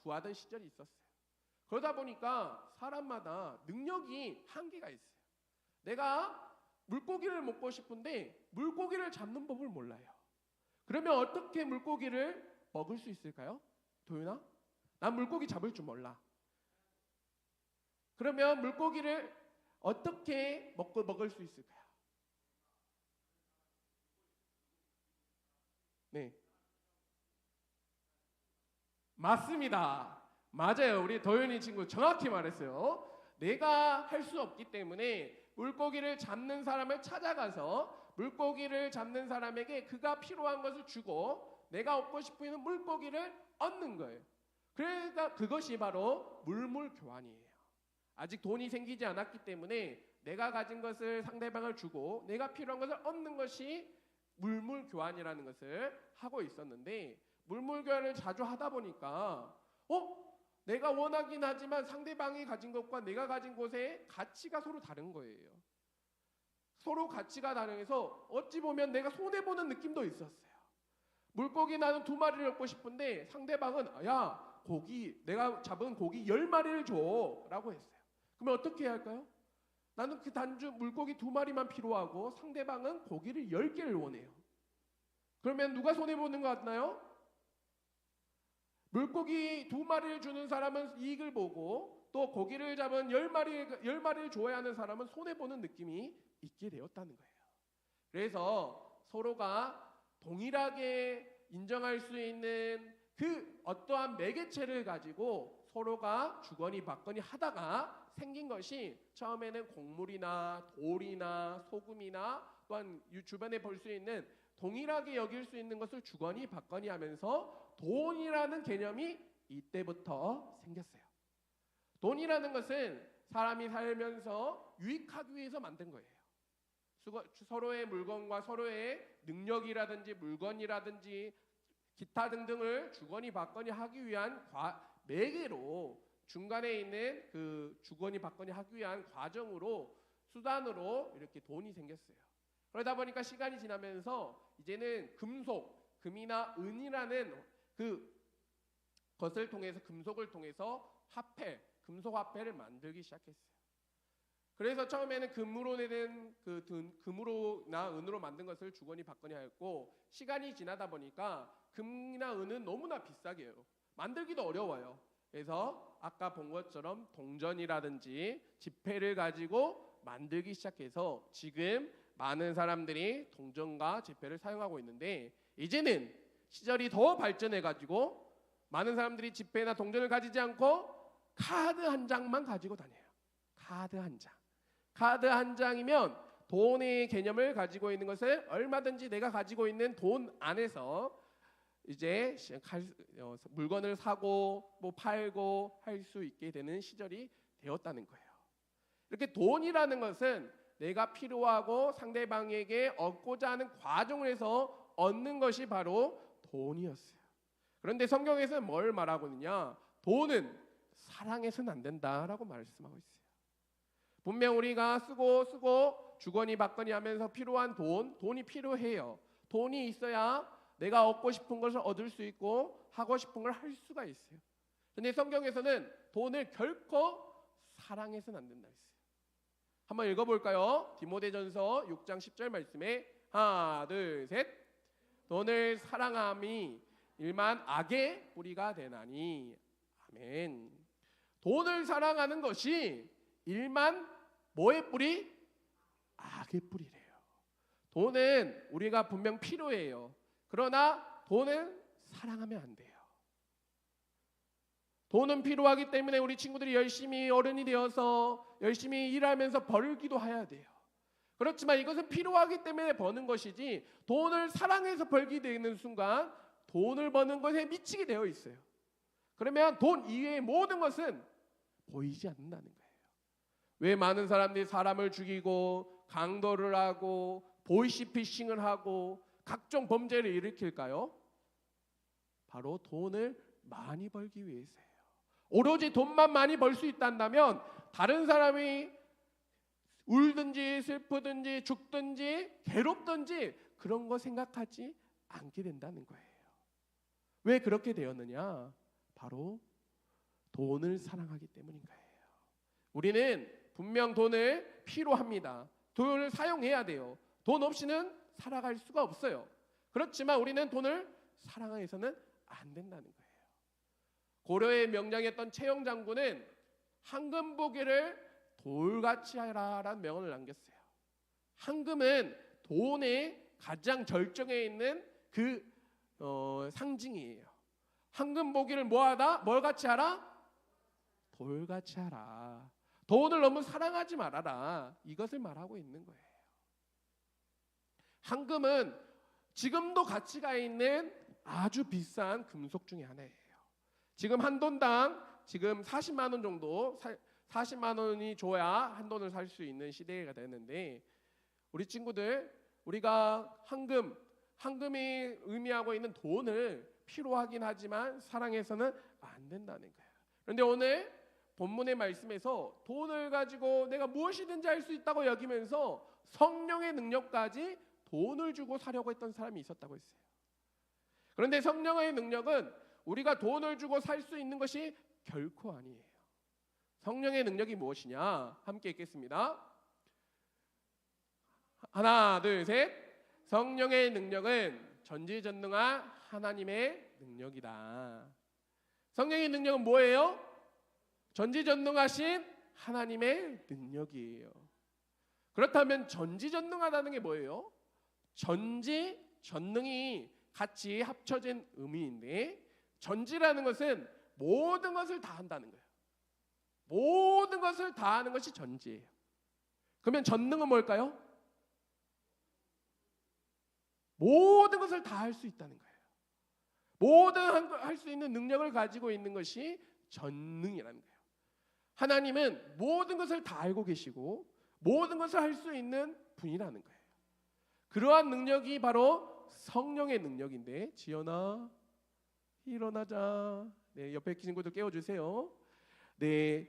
구하던 시절이 있었어요. 그러다 보니까 사람마다 능력이 한계가 있어요. 내가 물고기를 먹고 싶은데 물고기를 잡는 법을 몰라요. 그러면 어떻게 물고기를 먹을 수 있을까요? 도윤아? 난 물고기 잡을 줄 몰라. 그러면 물고기를 어떻게 먹을 수 있을까요? 네, 맞습니다. 맞아요. 우리 도윤이 친구 정확히 말했어요. 내가 할 수 없기 때문에 물고기를 잡는 사람을 찾아가서 물고기를 잡는 사람에게 그가 필요한 것을 주고 내가 얻고 싶은 물고기를 얻는 거예요. 그러니까 그것이 바로 물물교환이에요. 아직 돈이 생기지 않았기 때문에 내가 가진 것을 상대방을 주고 내가 필요한 것을 얻는 것이 물물교환이라는 것을 하고 있었는데, 물물교환을 자주 하다 보니까 내가 원하긴 하지만 상대방이 가진 것과 내가 가진 것의 가치가 서로 다른 거예요. 서로 가치가 다르해서 어찌 보면 내가 손해보는 느낌도 있었어요. 물고기 나는 2마리를 얻고 싶은데 상대방은 야, 내가 잡은 고기 10마리를 줘 라고 했어요. 그러면 어떻게 해야 할까요? 나는 그 단주 물고기 2마리만 필요하고 상대방은 고기를 10개를 원해요. 그러면 누가 손해보는 것 같나요? 물고기 2마리를 주는 사람은 이익을 보고 또 고기를 잡은 10마리를 줘야 하는 사람은 손해보는 느낌이 있게 되었다는 거예요. 그래서 서로가 동일하게 인정할 수 있는 그 어떠한 매개체를 가지고 서로가 주거니 받거니 하다가 생긴 것이 처음에는 곡물이나 돌이나 소금이나 또한 주변에 볼 수 있는 동일하게 여길 수 있는 것을 주거니 받거니 하면서 돈이라는 개념이 이때부터 생겼어요. 돈이라는 것은 사람이 살면서 유익하기 위해서 만든 거예요. 서로의 물건과 서로의 능력이라든지 물건이라든지 기타 등등을 주거니 받거니 하기 위한 매개로, 중간에 있는 그 주거니 받거니 하기 위한 과정으로, 수단으로 이렇게 돈이 생겼어요. 그러다 보니까 시간이 지나면서 이제는 금이나 은이라는 것을 통해서, 금속을 통해서 금속 화폐를 만들기 시작했어요. 그래서 처음에는 금으로나 은으로 만든 것을 주거니 받거니 하였고, 시간이 지나다 보니까 금이나 은은 너무나 비싸게 해요. 만들기도 어려워요. 그래서 아까 본 것처럼 동전이라든지 지폐를 가지고 만들기 시작해서 지금 많은 사람들이 동전과 지폐를 사용하고 있는데, 이제는 시절이 더 발전해가지고 많은 사람들이 지폐나 동전을 가지지 않고 카드 한 장만 가지고 다녀요. 카드 한 장이면 돈의 개념을 가지고 있는 것을 얼마든지 내가 가지고 있는 돈 안에서 이제 물건을 사고 팔고 할 수 있게 되는 시절이 되었다는 거예요. 이렇게 돈이라는 것은 내가 필요하고 상대방에게 얻고자 하는 과정을 해서 얻는 것이 바로 돈이었어요. 그런데 성경에서는 뭘 말하고 있느냐? 돈은 사랑해서는 안 된다라고 말씀하고 있어요. 분명 우리가 쓰고 주거니 받거니 하면서 필요한 돈이 필요해요. 돈이 있어야 내가 얻고 싶은 것을 얻을 수 있고 하고 싶은 걸 할 수가 있어요. 그런데 성경에서는 돈을 결코 사랑해서는 안 된다 했어요. 한번 읽어볼까요? 디모데전서 6장 10절 말씀에 하나 둘 셋. 돈을 사랑함이 일만 악의 뿌리가 되나니. 아멘. 돈을 사랑하는 것이 일만 뭐의 뿌리? 악의 뿌리래요. 돈은 우리가 분명 필요해요. 그러나 돈은 사랑하면 안 돼요. 돈은 필요하기 때문에 우리 친구들이 열심히 어른이 되어서 열심히 일하면서 벌기도 해야 돼요. 그렇지만 이것은 필요하기 때문에 버는 것이지, 돈을 사랑해서 벌게 되는 순간 돈을 버는 것에 미치게 되어 있어요. 그러면 돈 이외의 모든 것은 보이지 않는다는 거예요. 왜 많은 사람들이 사람을 죽이고 강도를 하고 보이시피싱을 하고 각종 범죄를 일으킬까요? 바로 돈을 많이 벌기 위해서예요. 오로지 돈만 많이 벌 수 있다면 다른 사람이 울든지 슬프든지 죽든지 괴롭든지 그런 거 생각하지 않게 된다는 거예요. 왜 그렇게 되었느냐? 바로 돈을 사랑하기 때문인 거예요. 우리는 분명 돈을 필요합니다. 돈을 사용해야 돼요. 돈 없이는 살아갈 수가 없어요. 그렇지만 우리는 돈을 사랑해서는 안 된다는 거예요. 고려의 명장이었던 채영 장군은 황금 보기를 돌같이 하라라는 명언을 남겼어요. 황금은 돈의 가장 절정에 있는 그 상징이에요. 황금 보기를 뭐하다? 뭘 같이 하라? 돌같이 하라. 돈을 너무 사랑하지 말아라. 이것을 말하고 있는 거예요. 황금은 지금도 가치가 있는 아주 비싼 금속 중에 하나예요. 지금 한 돈당 지금 40만 원 정도, 40만 원이 줘야 한 돈을 살 수 있는 시대가 되는데, 우리 친구들, 우리가 황금이 의미하고 있는 돈을 필요하긴 하지만 사랑해서는 안 된다는 거예요. 그런데 오늘 본문의 말씀에서 돈을 가지고 내가 무엇이든지 할 수 있다고 여기면서 성령의 능력까지 돈을 주고 사려고 했던 사람이 있었다고 했어요. 그런데 성령의 능력은 우리가 돈을 주고 살 수 있는 것이 결코 아니에요. 성령의 능력이 무엇이냐? 함께 읽겠습니다. 하나, 둘, 셋. 성령의 능력은 전지전능한 하나님의 능력이다. 성령의 능력은 뭐예요? 전지전능하신 하나님의 능력이에요. 그렇다면 전지전능하다는 게 뭐예요? 전지, 전능이 같이 합쳐진 의미인데, 전지라는 것은 모든 것을 다 한다는 거예요. 모든 것을 다 하는 것이 전지예요. 그러면 전능은 뭘까요? 모든 것을 다 할 수 있다는 거예요. 모든 할 수 있는 능력을 가지고 있는 것이 전능이라는 거예요. 하나님은 모든 것을 다 알고 계시고 모든 것을 할 수 있는 분이라는 거예요. 그러한 능력이 바로 성령의 능력인데, 지연아 일어나자. 네, 옆에 친구들 깨워주세요. 네,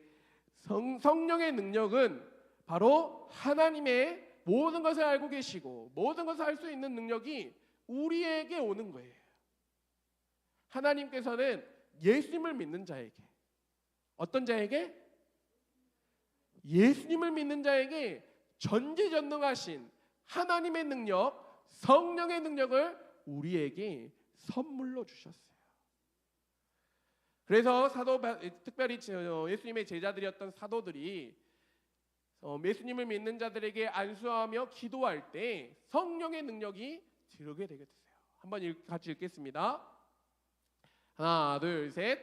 성령의 능력은 바로 하나님의 모든 것을 알고 계시고 모든 것을 할 수 있는 능력이 우리에게 오는 거예요. 하나님께서는 예수님을 믿는 자에게, 어떤 자에게? 예수님을 믿는 자에게 전지전능하신 하나님의 능력, 성령의 능력을 우리에게 선물로 주셨어요. 그래서 특별히 예수님의 제자들이었던 사도들이 예수님을 믿는 자들에게 안수하며 기도할 때 성령의 능력이 들게 되게 됐어요. 한번 같이 읽겠습니다. 하나, 둘, 셋.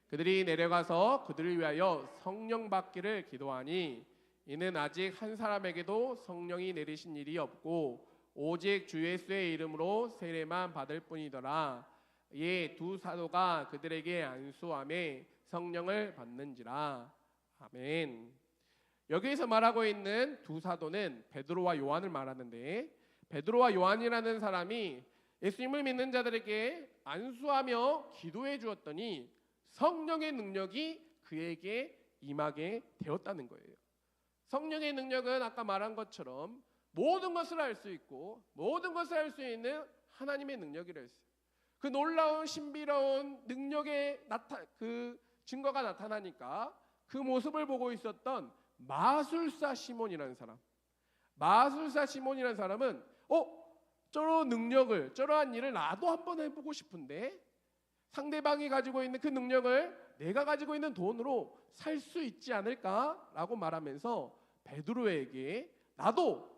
그들이 내려가서 그들을 위하여 성령 받기를 기도하니 이는 아직 한 사람에게도 성령이 내리신 일이 없고 오직 주 예수의 이름으로 세례만 받을 뿐이더라. 이에 두 사도가 그들에게 안수하며 성령을 받는지라. 아멘. 여기에서 말하고 있는 두 사도는 베드로와 요한을 말하는데, 베드로와 요한이라는 사람이 예수님을 믿는 자들에게 안수하며 기도해 주었더니 성령의 능력이 그에게 임하게 되었다는 거예요. 성령의 능력은 아까 말한 것처럼 모든 것을 할 수 있고 모든 것을 할 수 있는 하나님의 능력이라 했어요. 그 놀라운 신비로운 능력의 그 증거가 나타나니까 그 모습을 보고 있었던 마술사 시몬이라는 사람은 저런 능력을, 저러한 일을 나도 한번 해보고 싶은데 상대방이 가지고 있는 그 능력을 내가 가지고 있는 돈으로 살 수 있지 않을까라고 말하면서 베드로에게 나도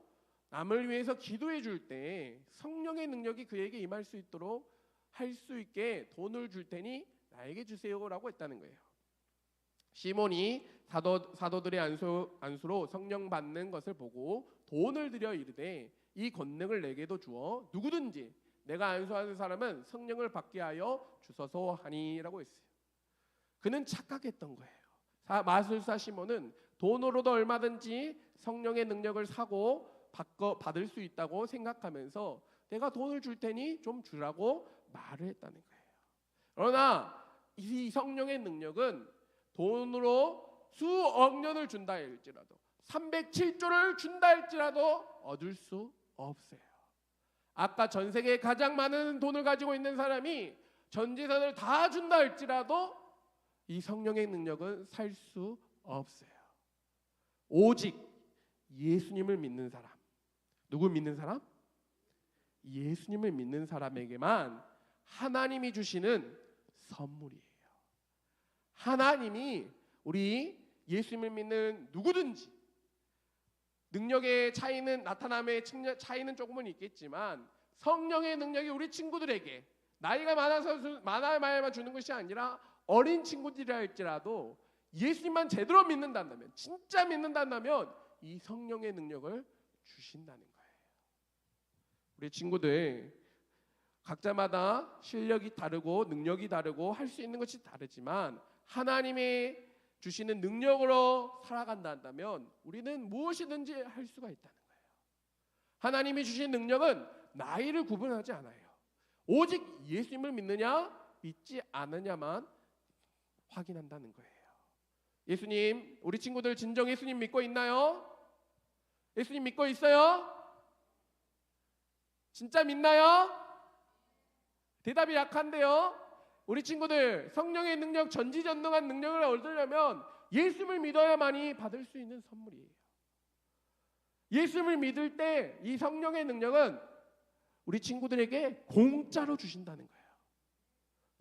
남을 위해서 기도해 줄 때 성령의 능력이 그에게 임할 수 있도록 할 수 있게 돈을 줄 테니 나에게 주세요라고 했다는 거예요. 시몬이 사도들의 안수로 성령 받는 것을 보고 돈을 들여 이르되 이 권능을 내게도 주어 누구든지 내가 안수하는 사람은 성령을 받게 하여 주소서 하니라고 했어요. 그는 착각했던 거예요. 마술사 시몬은 돈으로도 얼마든지 성령의 능력을 사고 받을 수 있다고 생각하면서 내가 돈을 줄 테니 좀 주라고 말을 했다는 거예요. 그러나 이 성령의 능력은 돈으로 수억 년을 준다 할지라도 307조를 준다 할지라도 얻을 수 없어요. 아까 전 세계에 가장 많은 돈을 가지고 있는 사람이 전재산을 다 준다 할지라도 이 성령의 능력은 살 수 없어요. 오직 예수님을 믿는 사람, 누구 믿는 사람? 예수님을 믿는 사람에게만 하나님이 주시는 선물이에요. 하나님이 우리 예수님을 믿는 누구든지 능력의 차이는 나타남의 차이는 조금은 있겠지만 성령의 능력이 우리 친구들에게 나이가 많아야 말만 주는 것이 아니라 어린 친구들이라 할지라도 예수님만 제대로 믿는다면, 진짜 믿는다면 이 성령의 능력을 주신다는 거예요. 우리 친구들 각자마다 실력이 다르고 능력이 다르고 할 수 있는 것이 다르지만 하나님이 주시는 능력으로 살아간다면 우리는 무엇이든지 할 수가 있다는 거예요. 하나님이 주신 능력은 나이를 구분하지 않아요. 오직 예수님을 믿느냐 믿지 않느냐만 확인한다는 거예요. 예수님, 우리 친구들 진정 예수님 믿고 있나요? 예수님 믿고 있어요? 진짜 믿나요? 대답이 약한데요. 우리 친구들 성령의 능력, 전지전능한 능력을 얻으려면 예수님을 믿어야만이 받을 수 있는 선물이에요. 예수님을 믿을 때 이 성령의 능력은 우리 친구들에게 공짜로 주신다는 거예요.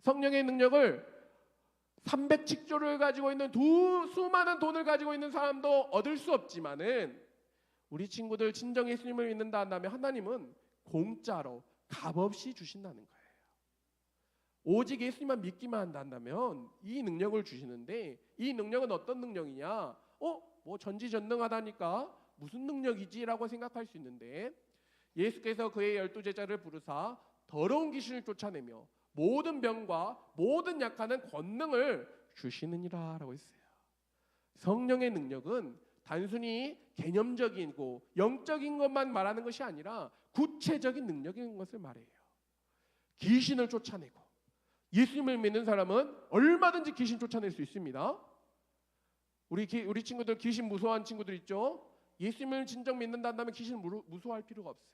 성령의 능력을 300칙조를 가지고 있는 수많은 돈을 가지고 있는 사람도 얻을 수 없지만은 우리 친구들 진정 예수님을 믿는다 한다면 하나님은 공짜로 값없이 주신다는 거예요. 오직 예수님만 믿기만 한다면 이 능력을 주시는데 이 능력은 어떤 능력이냐? 뭐 전지전능하다니까 무슨 능력이지라고 생각할 수 있는데 예수께서 그의 12제자를 부르사 더러운 귀신을 쫓아내며 모든 병과 모든 약하는 권능을 주시느니라 라고 했어요. 성령의 능력은 단순히 개념적이고 영적인 것만 말하는 것이 아니라 구체적인 능력인 것을 말해요. 귀신을 쫓아내고 예수님을 믿는 사람은 얼마든지 귀신 쫓아낼 수 있습니다. 우리 친구들 귀신 무서워하는 친구들 있죠? 예수님을 진정 믿는다면 귀신 무서워할 필요가 없어요.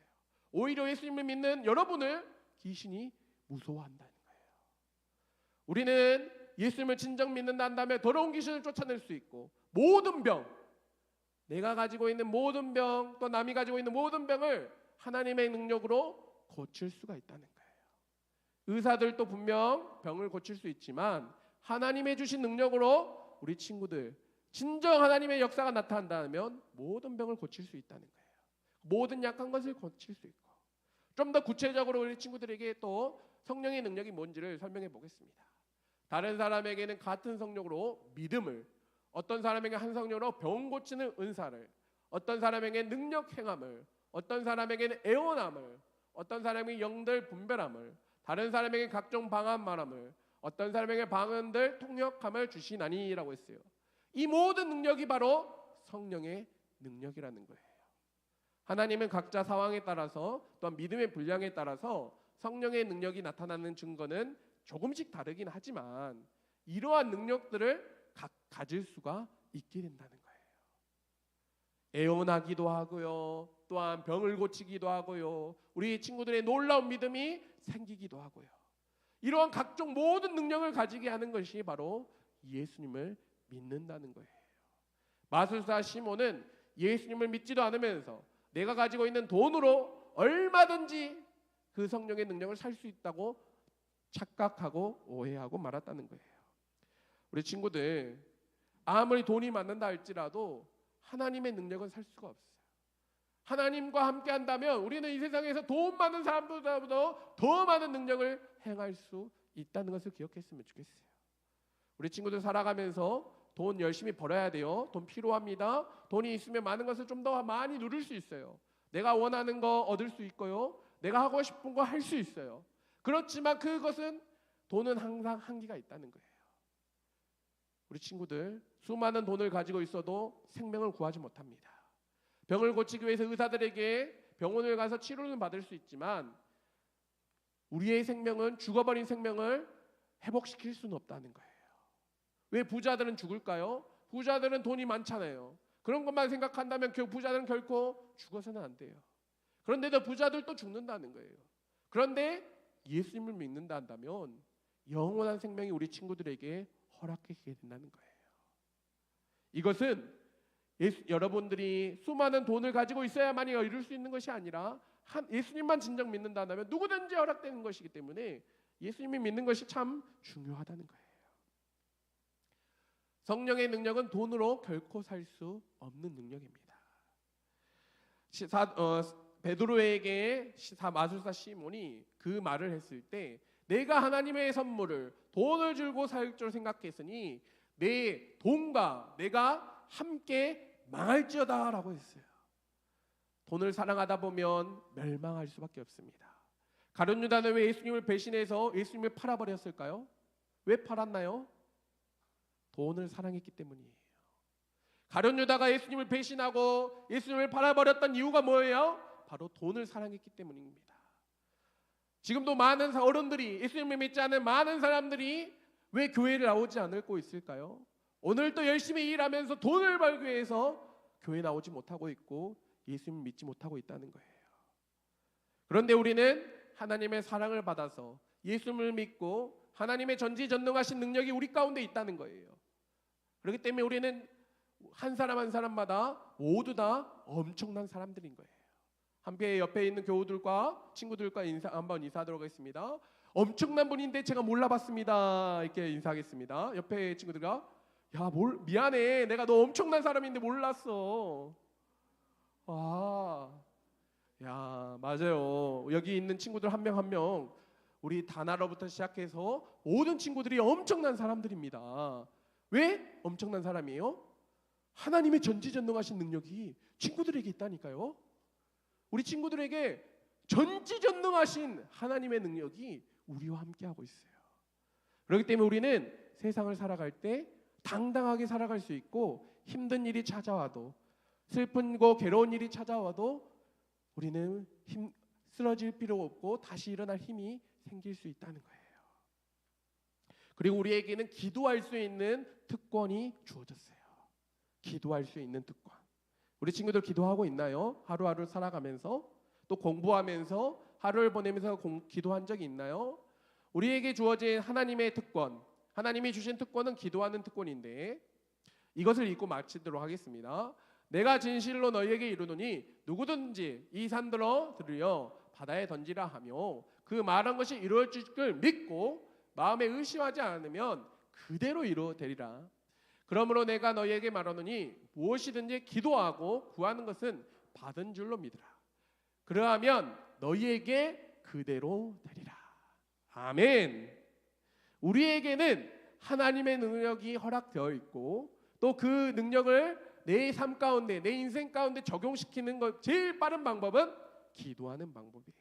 오히려 예수님을 믿는 여러분을 귀신이 무서워한다는 거예요. 우리는 예수님을 진정 믿는다 한다면 더러운 귀신을 쫓아낼 수 있고 모든 병, 내가 가지고 있는 모든 병, 또 남이 가지고 있는 모든 병을 하나님의 능력으로 고칠 수가 있다는 거예요. 의사들도 분명 병을 고칠 수 있지만 하나님의 주신 능력으로 우리 친구들 진정 하나님의 역사가 나타난다면 모든 병을 고칠 수 있다는 거예요. 모든 약한 것을 고칠 수 있고 좀 더 구체적으로 우리 친구들에게 또 성령의 능력이 뭔지를 설명해 보겠습니다. 다른 사람에게는 같은 성령으로 믿음을, 어떤 사람에게 한 성령으로 병 고치는 은사를, 어떤 사람에게 능력 행함을, 어떤 사람에게는 애원함을, 어떤 사람에게 영들 분별함을, 다른 사람에게 각종 방언 말함을, 어떤 사람에게 방언들 통역함을 주시나니라고 했어요. 이 모든 능력이 바로 성령의 능력이라는 거예요. 하나님은 각자 상황에 따라서 또한 믿음의 분량에 따라서 성령의 능력이 나타나는 증거는 조금씩 다르긴 하지만 이러한 능력들을 가질 수가 있게 된다는 거예요. 애원하기도 하고요. 또한 병을 고치기도 하고요. 우리 친구들의 놀라운 믿음이 생기기도 하고요. 이러한 각종 모든 능력을 가지게 하는 것이 바로 예수님을 믿는다는 거예요. 마술사 시몬은 예수님을 믿지도 않으면서 내가 가지고 있는 돈으로 얼마든지 그 성령의 능력을 살 수 있다고 착각하고 오해하고 말았다는 거예요. 우리 친구들 아무리 돈이 많는다 할지라도 하나님의 능력은 살 수가 없어요. 하나님과 함께 한다면 우리는 이 세상에서 돈 많은 사람보다도 더 많은 능력을 행할 수 있다는 것을 기억했으면 좋겠어요. 우리 친구들 살아가면서 돈 열심히 벌어야 돼요. 돈 필요합니다. 돈이 있으면 많은 것을 좀 더 많이 누릴 수 있어요. 내가 원하는 거 얻을 수 있고요. 내가 하고 싶은 거 할 수 있어요. 그렇지만 그것은 돈은 항상 한계가 있다는 거예요. 우리 친구들 수많은 돈을 가지고 있어도 생명을 구하지 못합니다. 병을 고치기 위해서 의사들에게 병원을 가서 치료는 받을 수 있지만 우리의 생명은 죽어버린 생명을 회복시킬 수는 없다는 거예요. 왜 부자들은 죽을까요? 부자들은 돈이 많잖아요. 그런 것만 생각한다면 부자들은 결코 죽어서는 안 돼요. 그런데도 부자들도 죽는다는 거예요. 그런데 예수님을 믿는다 한다면 영원한 생명이 우리 친구들에게 허락하게 된다는 거예요. 이것은 여러분들이 수많은 돈을 가지고 있어야만이 이룰 수 있는 것이 아니라 예수님만 진정 믿는다면 누구든지 허락되는 것이기 때문에 예수님이 믿는 것이 참 중요하다는 거예요. 성령의 능력은 돈으로 결코 살 수 없는 능력입니다. 베드로에게 마술사 시몬이 그 말을 했을 때 내가 하나님의 선물을 돈을 주고 살 줄 생각했으니 내 돈과 내가 함께 망할지어다 라고 했어요. 돈을 사랑하다 보면 멸망할 수밖에 없습니다. 가룟 유다는 왜 예수님을 배신해서 예수님을 팔아버렸을까요? 왜 팔았나요? 돈을 사랑했기 때문이에요. 가룟 유다가 예수님을 배신하고 예수님을 팔아버렸던 이유가 뭐예요? 바로 돈을 사랑했기 때문입니다. 지금도 많은 어른들이, 예수님을 믿지 않는 많은 사람들이 왜 교회를 나오지 않고 있을까요? 오늘도 열심히 일하면서 돈을 벌기 위해서 교회 나오지 못하고 있고 예수님을 믿지 못하고 있다는 거예요. 그런데 우리는 하나님의 사랑을 받아서 예수님을 믿고 하나님의 전지전능하신 능력이 우리 가운데 있다는 거예요. 그렇기 때문에 우리는 한 사람 한 사람마다 모두 다 엄청난 사람들인 거예요. 함께 옆에 있는 교우들과 친구들과 한번 인사하도록 하겠습니다. 엄청난 분인데 제가 몰라봤습니다. 이렇게 인사하겠습니다. 옆에 친구들과 미안해. 내가 너 엄청난 사람인데 몰랐어. 맞아요. 여기 있는 친구들 한 명 한 명 우리 다나로부터 시작해서 모든 친구들이 엄청난 사람들입니다. 왜 엄청난 사람이에요? 하나님의 전지전능하신 능력이 친구들에게 있다니까요. 우리 친구들에게 전지전능하신 하나님의 능력이 우리와 함께하고 있어요. 그렇기 때문에 우리는 세상을 살아갈 때 당당하게 살아갈 수 있고 힘든 일이 찾아와도 슬픈고 괴로운 일이 찾아와도 우리는 쓰러질 필요 없고 다시 일어날 힘이 생길 수 있다는 거예요. 그리고 우리에게는 기도할 수 있는 특권이 주어졌어요. 기도할 수 있는 특권. 우리 친구들 기도하고 있나요? 하루하루 살아가면서 또 공부하면서 하루를 보내면서 기도한 적이 있나요? 우리에게 주어진 하나님의 특권, 하나님이 주신 특권은 기도하는 특권인데 이것을 읽고 마치도록 하겠습니다. 내가 진실로 너희에게 이르노니 누구든지 이 산들어 들으려 바다에 던지라 하며 그 말한 것이 이루어질 줄 믿고 마음에 의심하지 않으면 그대로 이루어되리라. 그러므로 내가 너희에게 말하노니 무엇이든지 기도하고 구하는 것은 받은 줄로 믿으라. 그러하면 너희에게 그대로 되리라. 아멘. 우리에게는 하나님의 능력이 허락되어 있고 또 그 능력을 내 삶 가운데, 내 인생 가운데 적용시키는 것 제일 빠른 방법은 기도하는 방법이에요.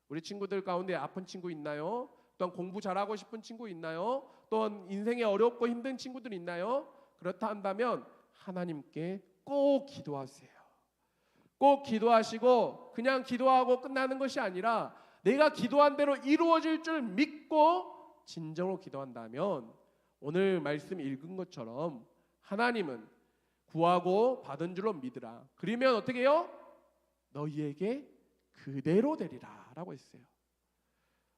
우리 친구들 가운데 아픈 친구 있나요? 또한 공부 잘하고 싶은 친구 있나요? 또한 인생에 어렵고 힘든 친구들 있나요? 그렇다 한다면 하나님께 꼭 기도하세요. 꼭 기도하시고 그냥 기도하고 끝나는 것이 아니라 내가 기도한 대로 이루어질 줄 믿고 진정으로 기도한다면 오늘 말씀 읽은 것처럼 하나님은 구하고 받은 줄로 믿으라. 그러면 어떻게 해요? 너희에게 그대로 되리라 라고 했어요.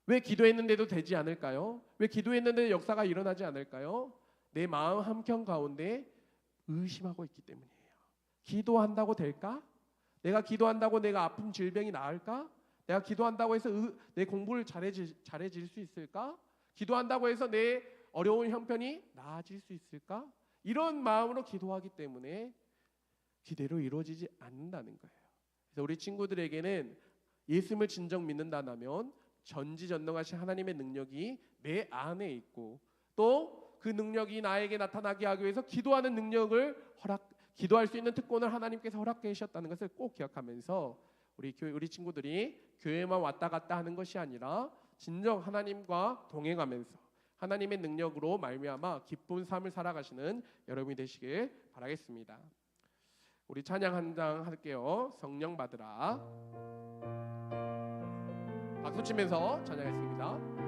왜 기도했는데도 되지 않을까요? 왜 기도했는데 역사가 일어나지 않을까요? 내 마음 한켠 가운데 의심하고 있기 때문이에요. 기도한다고 될까? 내가 기도한다고 내가 아픈 질병이 나을까? 내가 기도한다고 해서 내 공부를 잘해질 수 있을까? 기도한다고 해서 내 어려운 형편이 나아질 수 있을까? 이런 마음으로 기도하기 때문에 기대로 이루어지지 않는다는 거예요. 그래서 우리 친구들에게는 예수님을 진정 믿는다면 전지전능하신 하나님의 능력이 내 안에 있고 또 그 능력이 나에게 나타나게 하기 위해서 기도하는 능력을 기도할 수 있는 특권을 하나님께서 허락해 주셨다는 것을 꼭 기억하면서 우리 친구들이 교회만 왔다 갔다 하는 것이 아니라 진정 하나님과 동행하면서 하나님의 능력으로 말미암아 기쁜 삶을 살아가시는 여러분이 되시길 바라겠습니다. 우리 찬양 한 장 할게요. 성령 받으라. 박수 치면서 찬양했습니다.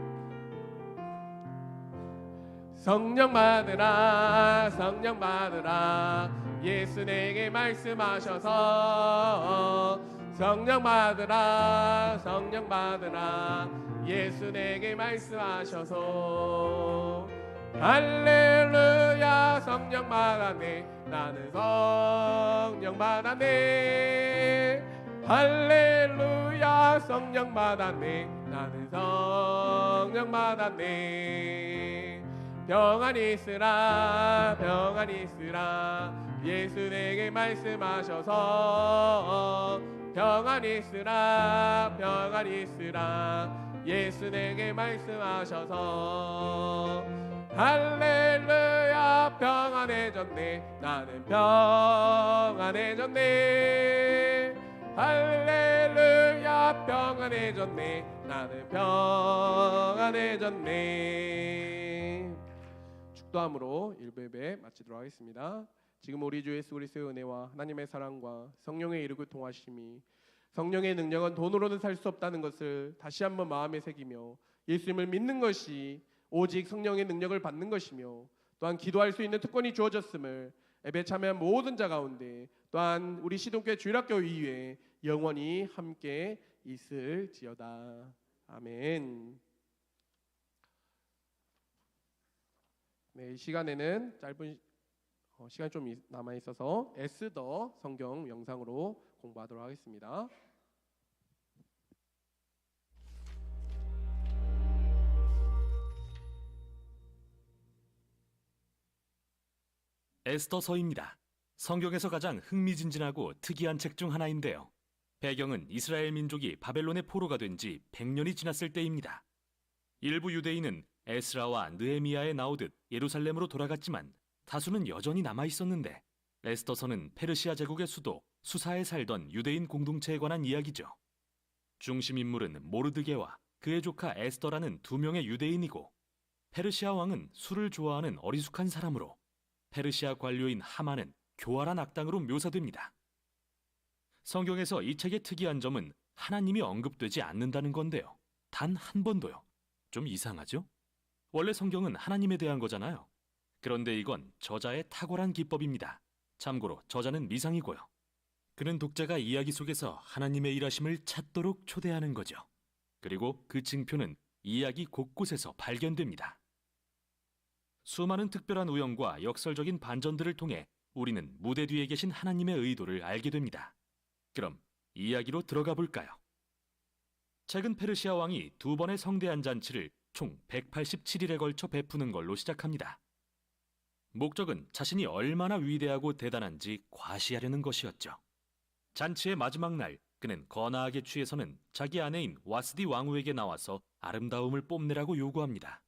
성령 받으라, 성령 받으라. 예수 내게 말씀하셔서 성령 받으라, 성령 받으라. 예수 내게 말씀하셔서 할렐루야 성령 받았네 나는 성령 받았네 할렐루야 성령 받았네 나는 성령 받았네 평안히 있으라 평안히 있으라 예수 내게 말씀하셔서 평안히 있으라 평안히 있으라 예수 내게 말씀하셔서 할렐루야 평안해졌네 나는 평안해졌네 할렐루야 평안해졌네 나는 평안해졌네. 축도함으로 1부 예배 마치도록 하겠습니다. 지금 우리 주 예수 그리스도의 은혜와 하나님의 사랑과 성령의 이루고 통하심이 성령의 능력은 돈으로는 살 수 없다는 것을 다시 한번 마음에 새기며 예수님을 믿는 것이 오직 성령의 능력을 받는 것이며 또한 기도할 수 있는 특권이 주어졌음을 예배 참여한 모든 자 가운데 또한 우리 시동교회 주일학교 이후에 영원히 함께 있을지어다. 아멘. 네, 이 시간에는 짧은 시간 좀 남아 있어서 에스더 성경 영상으로 공부하도록 하겠습니다. 에스더서입니다. 성경에서 가장 흥미진진하고 특이한 책 중 하나인데요. 배경은 이스라엘 민족이 바벨론의 포로가 된 지 100년이 지났을 때입니다. 일부 유대인은 에스라와 느헤미야에 나오듯 예루살렘으로 돌아갔지만 다수는 여전히 남아 있었는데 에스더서는 페르시아 제국의 수도 수사에 살던 유대인 공동체에 관한 이야기죠. 중심 인물은 모르드게와 그의 조카 에스더라는 두 명의 유대인이고 페르시아 왕은 술을 좋아하는 어리숙한 사람으로 페르시아 관료인 하만은 교활한 악당으로 묘사됩니다. 성경에서 이 책의 특이한 점은 하나님이 언급되지 않는다는 건데요. 단 한 번도요. 좀 이상하죠? 원래 성경은 하나님에 대한 거잖아요. 그런데 이건 저자의 탁월한 기법입니다. 참고로 저자는 미상이고요. 그는 독자가 이야기 속에서 하나님의 일하심을 찾도록 초대하는 거죠. 그리고 그 징표는 이야기 곳곳에서 발견됩니다. 수많은 특별한 우연과 역설적인 반전들을 통해 우리는 무대 뒤에 계신 하나님의 의도를 알게 됩니다. 그럼 이야기로 들어가 볼까요? 책은 페르시아 왕이 두 번의 성대한 잔치를 총 187일에 걸쳐 베푸는 걸로 시작합니다. 목적은 자신이 얼마나 위대하고 대단한지 과시하려는 것이었죠. 잔치의 마지막 날, 그는 거나하게 취해서는 자기 아내인 와스디 왕후에게 나와서 아름다움을 뽐내라고 요구합니다.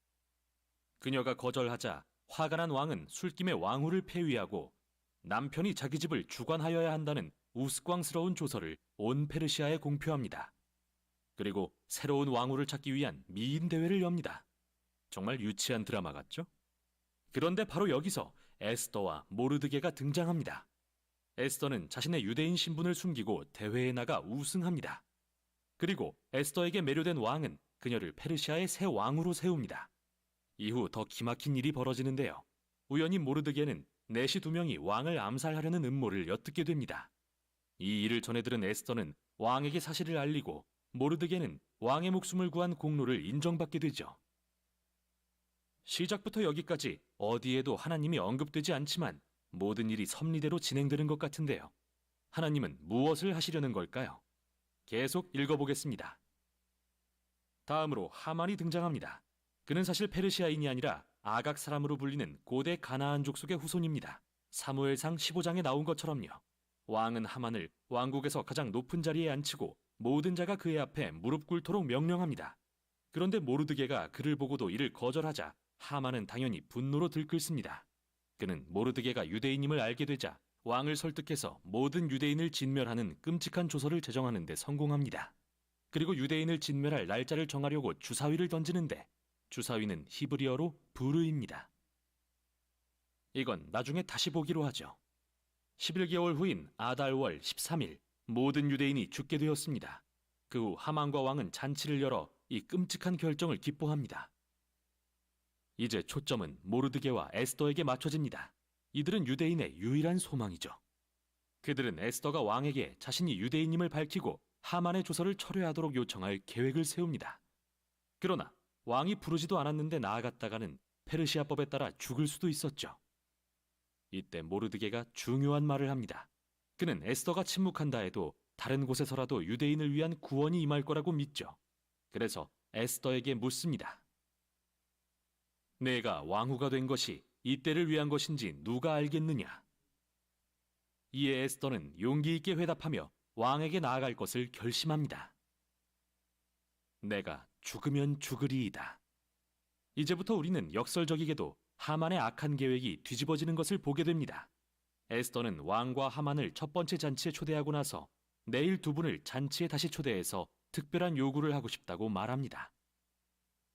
그녀가 거절하자 화가 난 왕은 술김에 왕후를 폐위하고 남편이 자기 집을 주관하여야 한다는 우스꽝스러운 조서를 온 페르시아에 공표합니다. 그리고 새로운 왕후를 찾기 위한 미인 대회를 엽니다. 정말 유치한 드라마 같죠? 그런데 바로 여기서 에스더와 모르드게가 등장합니다. 에스더는 자신의 유대인 신분을 숨기고 대회에 나가 우승합니다. 그리고 에스더에게 매료된 왕은 그녀를 페르시아의 새 왕으로 세웁니다. 이후 더 기막힌 일이 벌어지는데요. 우연히 모르드게는 내시 두 명이 왕을 암살하려는 음모를 엿듣게 됩니다. 이 일을 전해 들은 에스더는 왕에게 사실을 알리고 모르드게는 왕의 목숨을 구한 공로를 인정받게 되죠. 시작부터 여기까지 어디에도 하나님이 언급되지 않지만 모든 일이 섭리대로 진행되는 것 같은데요. 하나님은 무엇을 하시려는 걸까요? 계속 읽어보겠습니다. 다음으로 하만이 등장합니다. 그는 사실 페르시아인이 아니라 아각 사람으로 불리는 고대 가나안 족속의 후손입니다. 사무엘상 15장에 나온 것처럼요. 왕은 하만을 왕국에서 가장 높은 자리에 앉히고 모든 자가 그의 앞에 무릎 꿇도록 명령합니다. 그런데 모르드게가 그를 보고도 이를 거절하자 하만은 당연히 분노로 들끓습니다. 그는 모르드게가 유대인임을 알게 되자 왕을 설득해서 모든 유대인을 진멸하는 끔찍한 조서를 제정하는 데 성공합니다. 그리고 유대인을 진멸할 날짜를 정하려고 주사위를 던지는데 주사위는 히브리어로 부르입니다. 이건 나중에 다시 보기로 하죠. 11개월 후인 아달월 13일 모든 유대인이 죽게 되었습니다. 그 후 하만과 왕은 잔치를 열어 이 끔찍한 결정을 기뻐합니다. 이제 초점은 모르드게와 에스더에게 맞춰집니다. 이들은 유대인의 유일한 소망이죠. 그들은 에스더가 왕에게 자신이 유대인임을 밝히고 하만의 조서를 철회하도록 요청할 계획을 세웁니다. 그러나 왕이 부르지도 않았는데 나아갔다가는 페르시아법에 따라 죽을 수도 있었죠. 이때 모르드게가 중요한 말을 합니다. 그는 에스더가 침묵한다 해도 다른 곳에서라도 유대인을 위한 구원이 임할 거라고 믿죠. 그래서 에스더에게 묻습니다. 내가 왕후가 된 것이 이때를 위한 것인지 누가 알겠느냐? 이에 에스더는 용기 있게 회답하며 왕에게 나아갈 것을 결심합니다. 내가 죽으면 죽으리이다. 이제부터 우리는 역설적이게도 하만의 악한 계획이 뒤집어지는 것을 보게 됩니다. 에스더는 왕과 하만을 첫 번째 잔치에 초대하고 나서 내일 두 분을 잔치에 다시 초대해서 특별한 요구를 하고 싶다고 말합니다.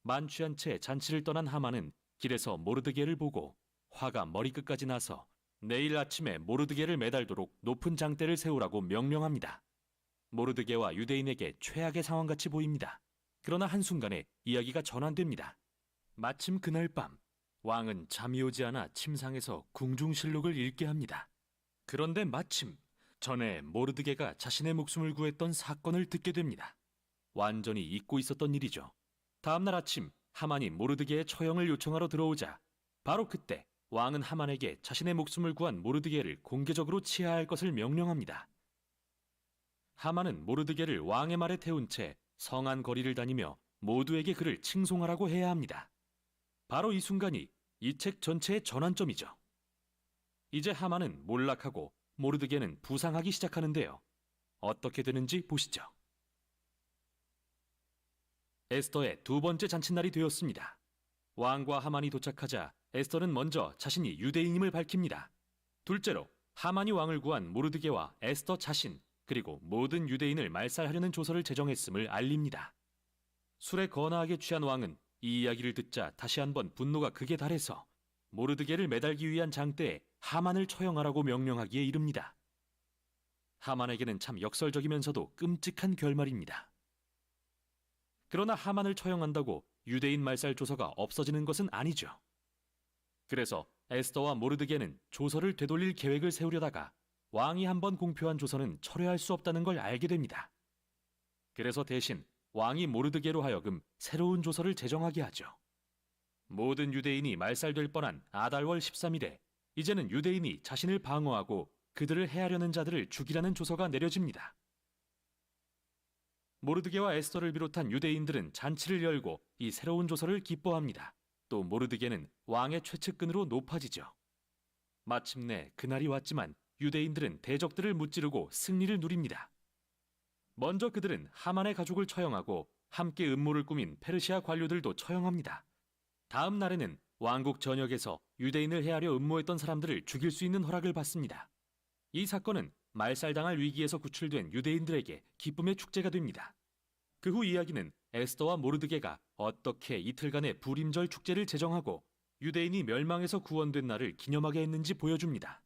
만취한 채 잔치를 떠난 하만은 길에서 모르드게를 보고 화가 머리끝까지 나서 내일 아침에 모르드게를 매달도록 높은 장대를 세우라고 명령합니다. 모르드게와 유대인에게 최악의 상황같이 보입니다. 그러나 한순간에 이야기가 전환됩니다. 마침 그날 밤 왕은 잠이 오지 않아 침상에서 궁중실록을 읽게 합니다. 그런데 마침 전에 모르드게가 자신의 목숨을 구했던 사건을 듣게 됩니다. 완전히 잊고 있었던 일이죠. 다음날 아침 하만이 모르드게의 처형을 요청하러 들어오자 바로 그때 왕은 하만에게 자신의 목숨을 구한 모르드게를 공개적으로 치하할 것을 명령합니다. 하만은 모르드게를 왕의 말에 태운 채 성안 거리를 다니며 모두에게 그를 칭송하라고 해야 합니다. 바로 이 순간이 이 책 전체의 전환점이죠. 이제 하만은 몰락하고 모르드게는 부상하기 시작하는데요. 어떻게 되는지 보시죠. 에스더의 두 번째 잔칫날이 되었습니다. 왕과 하만이 도착하자 에스더는 먼저 자신이 유대인임을 밝힙니다. 둘째로 하만이 왕을 구한 모르드게와 에스더 자신 그리고 모든 유대인을 말살하려는 조서를 제정했음을 알립니다. 술에 거나하게 취한 왕은 이 이야기를 듣자 다시 한번 분노가 극에 달해서 모르드게를 매달기 위한 장대에 하만을 처형하라고 명령하기에 이릅니다. 하만에게는 참 역설적이면서도 끔찍한 결말입니다. 그러나 하만을 처형한다고 유대인 말살 조서가 없어지는 것은 아니죠. 그래서 에스더와 모르드게는 조서를 되돌릴 계획을 세우려다가 왕이 한번 공표한 조서는 철회할 수 없다는 걸 알게 됩니다. 그래서 대신 왕이 모르드게로 하여금 새로운 조서를 제정하게 하죠. 모든 유대인이 말살될 뻔한 아달월 13일에 이제는 유대인이 자신을 방어하고 그들을 해하려는 자들을 죽이라는 조서가 내려집니다. 모르드게와 에스더를 비롯한 유대인들은 잔치를 열고 이 새로운 조서를 기뻐합니다. 또 모르드게는 왕의 최측근으로 높아지죠. 마침내 그날이 왔지만 유대인들은 대적들을 무찌르고 승리를 누립니다. 먼저 그들은 하만의 가족을 처형하고 함께 음모를 꾸민 페르시아 관료들도 처형합니다. 다음 날에는 왕국 전역에서 유대인을 해하려 음모했던 사람들을 죽일 수 있는 허락을 받습니다. 이 사건은 말살당할 위기에서 구출된 유대인들에게 기쁨의 축제가 됩니다. 그 후 이야기는 에스더와 모르드게가 어떻게 이틀간의 불임절 축제를 제정하고 유대인이 멸망에서 구원된 날을 기념하게 했는지 보여줍니다.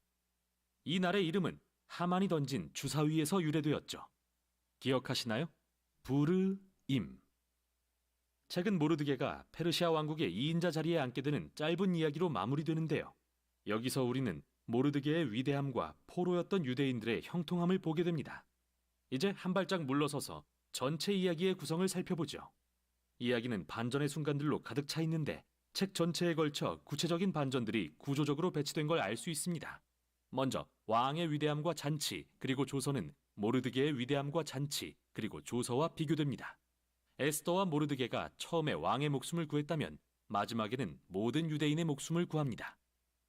이 날의 이름은 하만이 던진 주사위에서 유래되었죠. 기억하시나요? 부르임. 책은 모르드게가 페르시아 왕국의 2인자 자리에 앉게 되는 짧은 이야기로 마무리되는데요. 여기서 우리는 모르드게의 위대함과 포로였던 유대인들의 형통함을 보게 됩니다. 이제 한 발짝 물러서서 전체 이야기의 구성을 살펴보죠. 이야기는 반전의 순간들로 가득 차 있는데 책 전체에 걸쳐 구체적인 반전들이 구조적으로 배치된 걸 알 수 있습니다. 먼저 왕의 위대함과 잔치 그리고 조서는 모르드게의 위대함과 잔치 그리고 조서와 비교됩니다. 에스더와 모르드게가 처음에 왕의 목숨을 구했다면 마지막에는 모든 유대인의 목숨을 구합니다.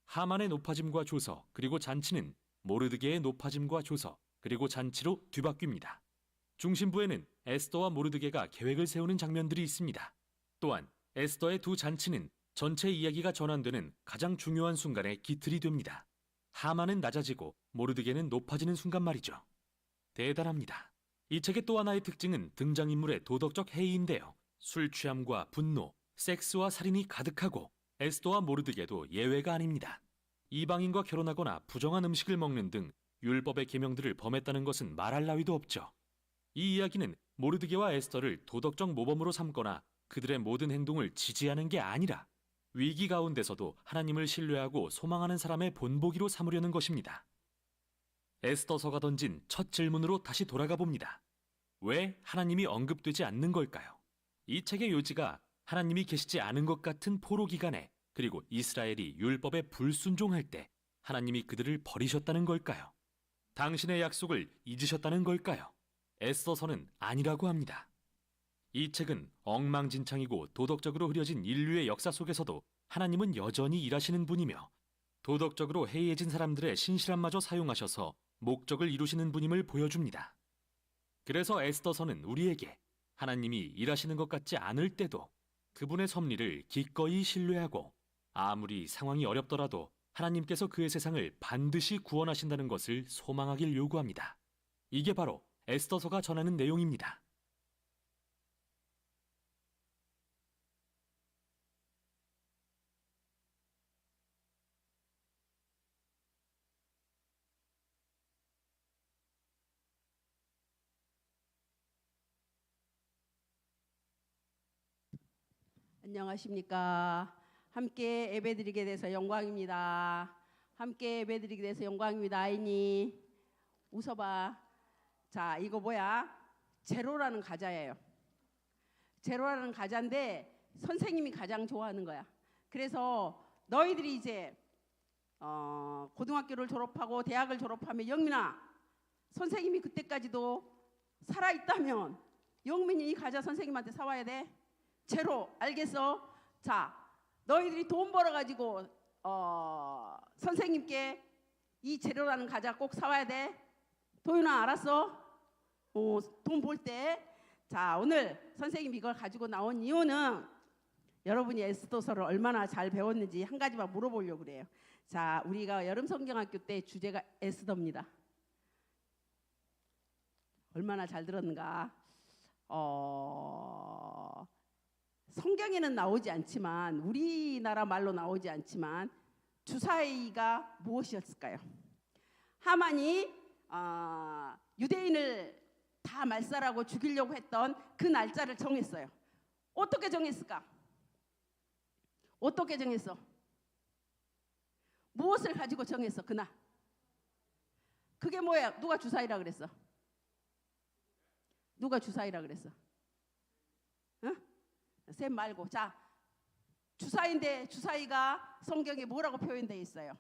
하만의 높아짐과 조서 그리고 잔치는 모르드게의 높아짐과 조서 그리고 잔치로 뒤바뀝니다. 중심부에는 에스더와 모르드게가 계획을 세우는 장면들이 있습니다. 또한 에스더의 두 잔치는 전체 이야기가 전환되는 가장 중요한 순간에 기틀이 됩니다. 하만은 낮아지고 모르드게는 높아지는 순간 말이죠. 대단합니다. 이 책의 또 하나의 특징은 등장인물의 도덕적 해이인데요. 술 취함과 분노, 섹스와 살인이 가득하고 에스더와 모르드게도 예외가 아닙니다. 이방인과 결혼하거나 부정한 음식을 먹는 등 율법의 계명들을 범했다는 것은 말할 나위도 없죠. 이 이야기는 모르드게와 에스더를 도덕적 모범으로 삼거나 그들의 모든 행동을 지지하는 게 아니라 위기 가운데서도 하나님을 신뢰하고 소망하는 사람의 본보기로 삼으려는 것입니다. 에스더서가 던진 첫 질문으로 다시 돌아가 봅니다. 왜 하나님이 언급되지 않는 걸까요? 이 책의 요지가 하나님이 계시지 않은 것 같은 포로 기간에 그리고 이스라엘이 율법에 불순종할 때 하나님이 그들을 버리셨다는 걸까요? 당신의 약속을 잊으셨다는 걸까요? 에스더서는 아니라고 합니다. 이 책은 엉망진창이고 도덕적으로 흐려진 인류의 역사 속에서도 하나님은 여전히 일하시는 분이며 도덕적으로 해이해진 사람들의 신실함마저 사용하셔서 목적을 이루시는 분임을 보여줍니다. 그래서 에스더서는 우리에게 하나님이 일하시는 것 같지 않을 때도 그분의 섭리를 기꺼이 신뢰하고 아무리 상황이 어렵더라도 하나님께서 그의 세상을 반드시 구원하신다는 것을 소망하길 요구합니다. 이게 바로 에스더서가 전하는 내용입니다. 안녕하십니까. 함께 예배드리게 돼서 영광입니다. 함께 예배드리게 돼서 영광입니다. 아이니 웃어봐. 자, 이거 뭐야? 제로라는 과자예요. 제로라는 과자인데 선생님이 가장 좋아하는 거야. 그래서 너희들이 이제 고등학교를 졸업하고 대학을 졸업하면 영민아, 선생님이 그때까지도 살아있다면 영민이 이 과자 선생님한테 사와야 돼. 제로, 알겠어? 자, 너희들이 돈 벌어가지고 선생님께 이 제로라는 과자 꼭 사와야 돼. 도윤아, 알았어? 돈 벌 때. 자, 오늘 선생님이 이걸 가지고 나온 이유는 여러분이 에스더서를 얼마나 잘 배웠는지 한 가지만 물어보려고 그래요. 자, 우리가 여름 성경학교 때 주제가 에스더입니다. 얼마나 잘 들었는가? 성경에는 나오지 않지만, 우리나라 말로 나오지 않지만 주사위가 무엇이었을까요? 하만이 유대인을 다 말살하고 죽이려고 했던 그 날짜를 정했어요. 어떻게 정했을까? 어떻게 정했어? 무엇을 가지고 정했어? 그날. 그게 뭐야? 누가 주사위라 그랬어? 누가 주사위라 그랬어? 응? 셈 말고. 자, 주사위인데 주사위가 성경에 뭐라고 표현되어 있어요?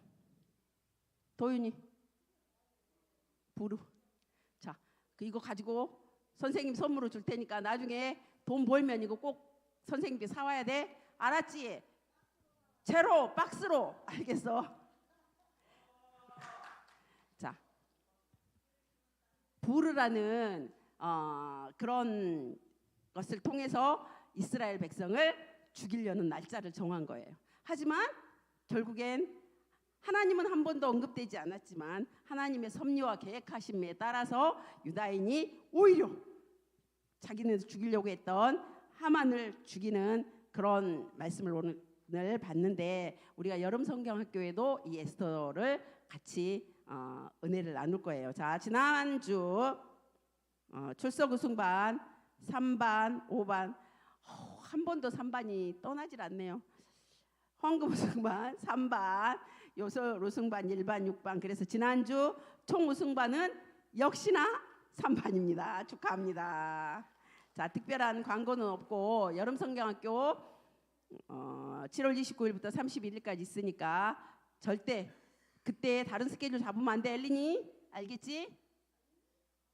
도윤이 부르. 자, 이거 가지고 선생님 선물로 줄 테니까 나중에 돈 벌면 이거 꼭 선생님께 사와야 돼. 알았지? 제로 박스로. 알겠어? 자, 부르라는 그런 것을 통해서 이스라엘 백성을 죽이려는 날짜를 정한 거예요. 하지만 결국엔 하나님은 한 번도 언급되지 않았지만 하나님의 섭리와 계획하심에 따라서 유다인이 오히려 자기는 죽이려고 했던 하만을 죽이는 그런 말씀을 오늘 봤는데, 우리가 여름 성경학교에도 이 에스더를 같이 은혜를 나눌 거예요. 자, 지난주 출석 우승반 3반 5반 한 번도 3반이 떠나질 않네요. 황금 우승반 3반, 요설 우승반 1반 6반. 그래서 지난주 총 우승반은 역시나 3반입니다. 축하합니다. 자, 특별한 광고는 없고 여름 성경학교 7월 29일부터 31일까지 있으니까 절대 그때 다른 스케줄 잡으면 안 돼. 엘리니 알겠지?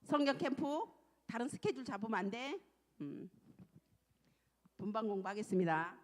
성경 캠프 다른 스케줄 잡으면 안 돼. 분반 공부하겠습니다.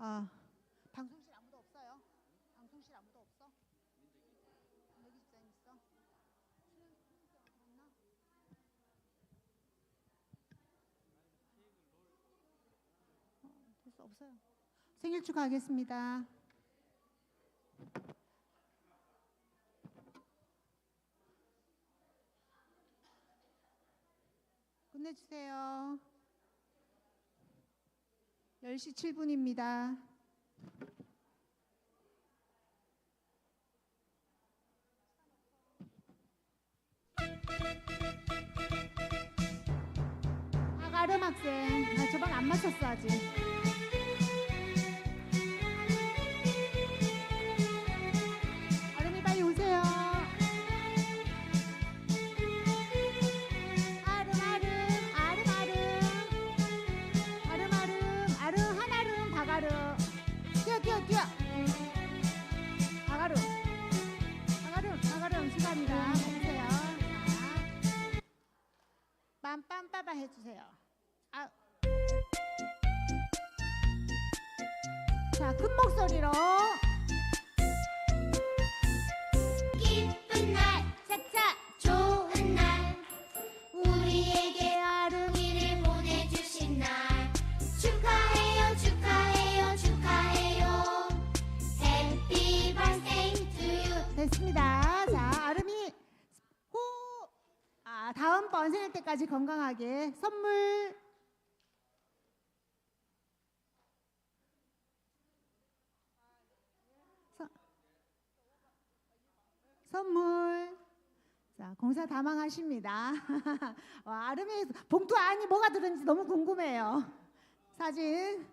아, 방송실 아무도 없어요? 방송실 아무도 없어? 여기 집사님 있어? 맞나? 됐어, 없어요. 생일 축하하겠습니다. 끝내주세요. 10시 7분입니다. 아가름 학생, 나 저번 안 마셨어 아직. 아름이 빨리 오세요. 아름 아름 아름 아름 아름 아름 아름 한아름 박아름 뛰어 뛰어 뛰어 박아름 박아름 박아름 축하합니다. 해주세요. 빰빰빠빠 해주세요. 아. 자, 큰 목소리로 기쁜 날, 차차 좋은 날, 우리에게 아름이를 보내주신 날, 축하해요, 축하해요, 축하해요. Happy birthday to you. 됐습니다. 자, 아름이 호. 다음번 생일 때까지 건강하게 선물. 선물. 자, 공사 다 망하십니다. 와, 아름이 봉투 안이 뭐가 들었는지 너무 궁금해요. 사진.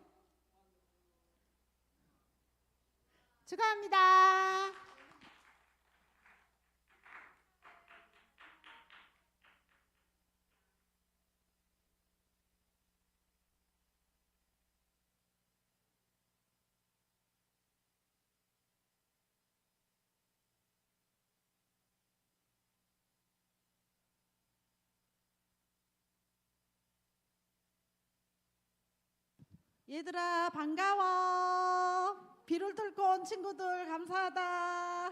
축하합니다. 얘들아 반가워. 비를 뚫고 온 친구들 감사하다.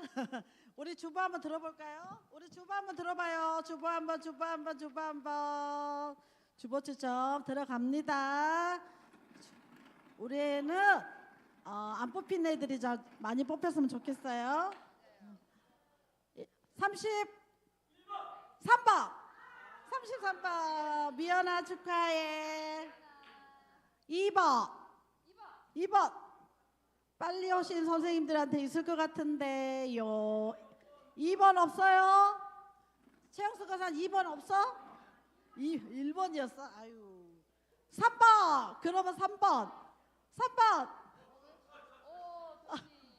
우리 주보 한번 들어볼까요? 우리 주보 한번 들어봐요. 주보 한번 주보 추첨 들어갑니다. 우리 애는 안 뽑힌 애들이 많이 뽑혔으면 좋겠어요. 33번 미연아 축하해. 2번 빨리 오신 선생님들한테 있을 것 같은데요. 2번 없어요? 최영수 가산 2번 없어? 1번이었어? 아유. 3번 그러면 3번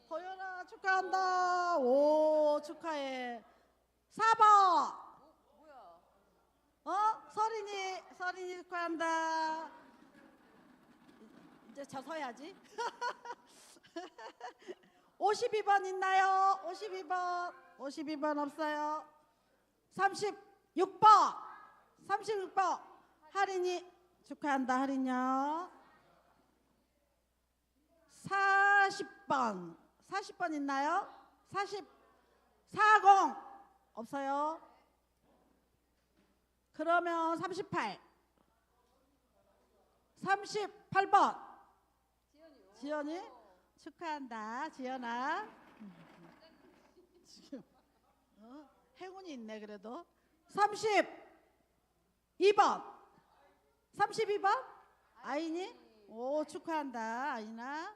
도연아 축하한다. 오 축하해. 4번 서린이 축하한다. 이제 저 서야지. 52번 있나요? 52번 없어요. 36번 하린이 축하한다. 하린이요. 40번 있나요? 40 없어요. 그러면 38번 지연이 축하한다. 지연아 지금 행운이 있네. 그래도 32번 아이니 오 축하한다. 아이나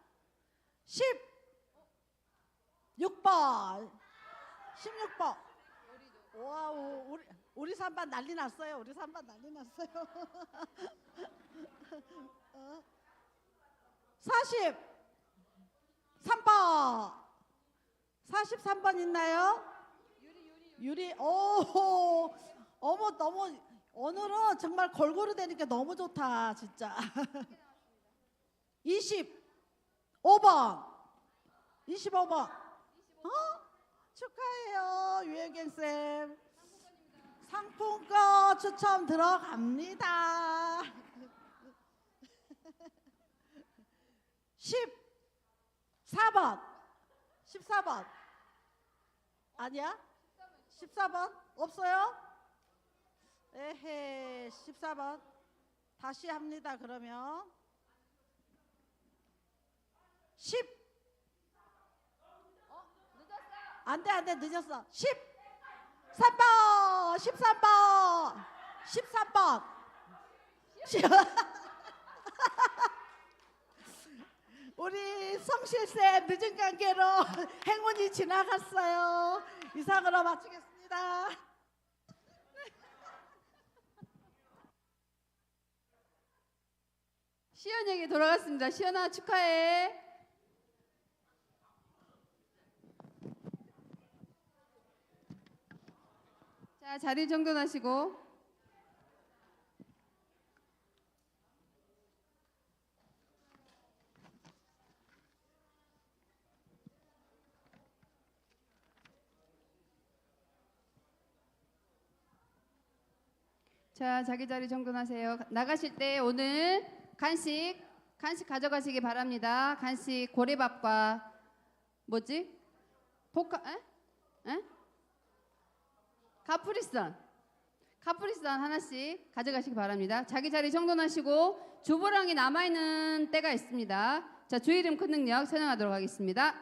16번 와우 우리 3반 난리 났어요. 43번 있나요? 유리 오 어머 너무 오늘은 정말 골고루 되니까 너무 좋다 진짜. 25번 축하해요 유혜경쌤. 상품권 추첨 들어갑니다. 4번. 14번. 아니야? 14번? 없어요? 에헤, 14번. 다시 합니다, 그러면. 10. 안 돼, 안 돼, 늦었어. 13번! 13번! 13번! 우리 성실쌤 늦은 관계로 행운이 지나갔어요. 이상으로 마치겠습니다. 시연에게 돌아갔습니다. 시연아 축하해. 자, 자리 정돈하시고. 자, 자기 자리 정돈하세요. 나가실 때 오늘 간식 가져가시기 바랍니다. 간식 고래밥과 뭐지? 카프리선 하나씩 가져가시기 바랍니다. 자기 자리 정돈하시고 주보랑이 남아있는 때가 있습니다. 자, 주 이름 큰 능력 선언하도록 하겠습니다.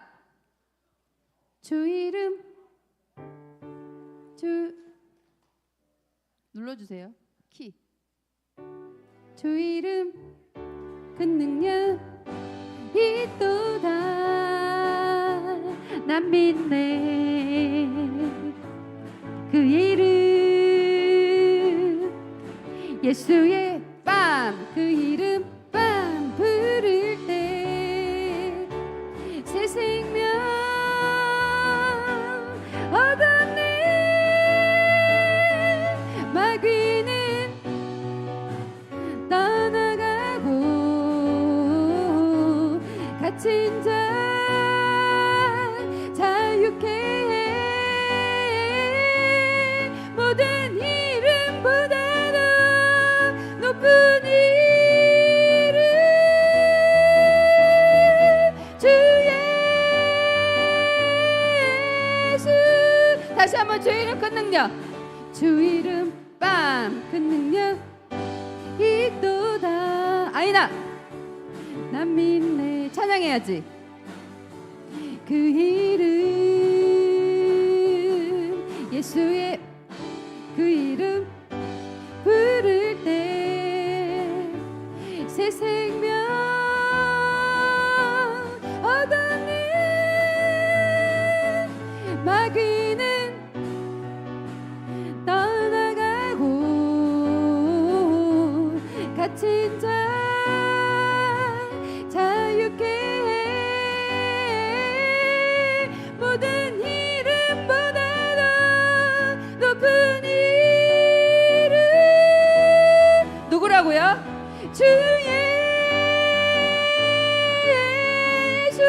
주 이름 눌러주세요. 키. 주 이름 큰 능력 있도다 난 믿네 그 이름 예수의 밤 그 이름 밤 부를 때 새 생명 얻었네 마귀는 떠나가고 갇힌 자 자유케 해 모든 이름보다도 높은 이름 주 예수 다시 한번 주 이름 큰 능력 주 이름 밤 큰 능력 있도다 아이나 난 믿네 찬양해야지 그 이름 예수의 그 이름 부를 때 새 생명 얻었네 마귀는 떠나가고 갇힌 자 자유케 해 모든 이름보다도 높은 이름 누구라고요? 주 예수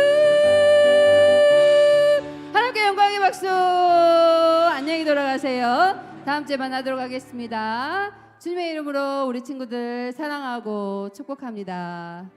하나님께 영광의 박수 안녕히 돌아가세요. 다음 주에 만나도록 하겠습니다. 주님의 이름으로 우리 친구들 사랑하고 축복합니다.